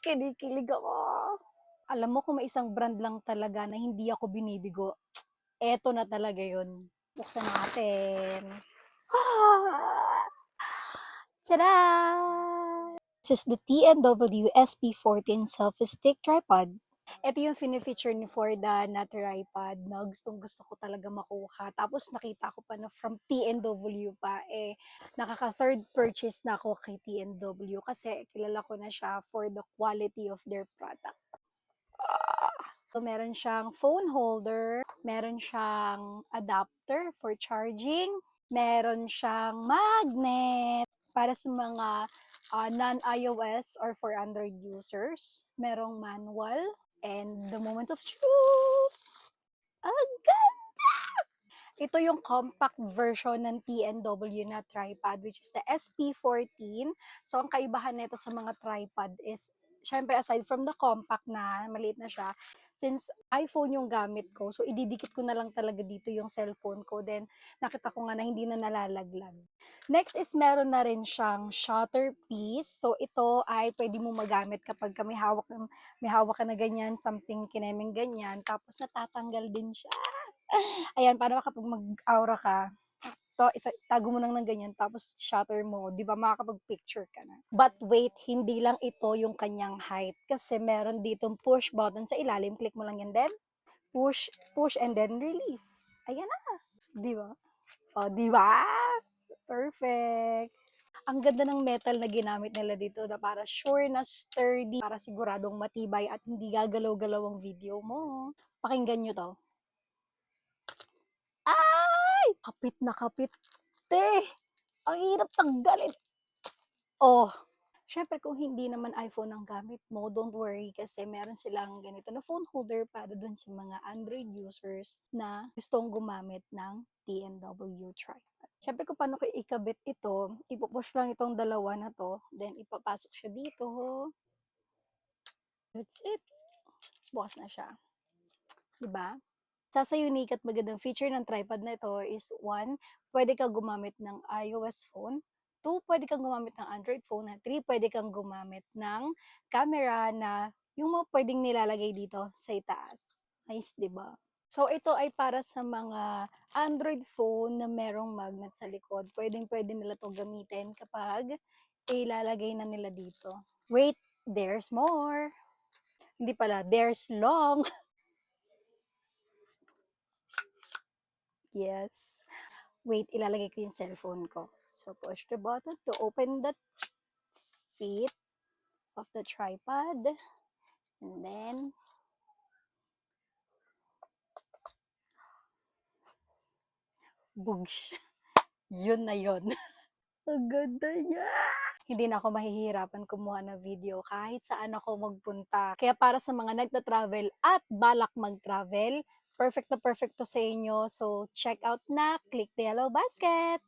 Kinikilig ako. Alam mo kung may isang brand lang talaga na hindi ako binibigo, eto na talaga yun. Buksan natin. Tada! This is the TNW SP14 Selfie Stick Tripod. Ito yung fini-feature ni Forda na tripod na gustong-gusto ko talaga makuha. Tapos nakita ko pa na from TNW pa, nakaka-third purchase na ako kay TNW kasi kilala ko na siya for the quality of their product. So, meron siyang phone holder, meron siyang adapter for charging, meron siyang magnet para sa mga non-iOS or for Android users. Merong manual and the moment of truth. Ang ganda! Ito yung compact version ng TNW na tripod which is the SP14. So, ang kaibahan nito sa mga tripod is, syempre aside from the compact na, maliit na siya, since iPhone yung gamit ko, so ididikit ko na lang talaga dito yung cellphone ko. Then, nakita ko nga na hindi na nalalaglag. Next is meron na rin siyang shutter piece. So, ito ay pwede mo magamit kapag may hawak ka na ganyan, something kinemeng ganyan, tapos natatanggal din siya. Ayan, para kapag mag-aura ka, tago mo lang ng ganyan, tapos shutter mo, di ba makakapag-picture ka na. But wait, hindi lang ito yung kanyang height. Kasi meron ditong push button sa ilalim. Click mo lang yan, then push, and then release. Ayan na. Di ba? O, di ba? Perfect. Ang ganda ng metal na ginamit nila dito na para sure na sturdy, para siguradong matibay at hindi gagalaw-galaw ang video mo. Pakinggan nyo to. Ay! Kapit na kapit. Te! Ang hirap tanggalin. Oh, syempre kung hindi naman iPhone ang gamit mo, don't worry kasi meron silang ganito na phone holder para dun sa mga Android users na gustong gumamit ng TNW tripod. Syempre kung paano ko ikabit ito, ipupush lang itong dalawa na to, then ipapasok siya dito. That's it. Bukas na siya. Diba? Sa unique at magandang feature ng tripod na ito is 1, pwede kang gumamit ng iOS phone. 2, pwede kang gumamit ng Android phone. 3, pwede kang gumamit ng camera na yung mga pwedeng nilalagay dito sa itaas. Nice, di ba? So, ito ay para sa mga Android phone na merong magnet sa likod. Pwedeng-pwede nila to gamitin kapag ilalagay na nila dito. Wait, there's more. Hindi pala, there's long. Yes. Wait, ilalagay ko yung cellphone ko. So, push the button to open the feet of the tripod. And then, boosh. Yun na yun. Ang ganda niya. Hindi na ako mahihirapan kumuha ng video kahit saan ako magpunta. Kaya para sa mga nagta-travel at balak mag-travel, perfect na perfect to sa inyo. So, check out na. Click the yellow basket.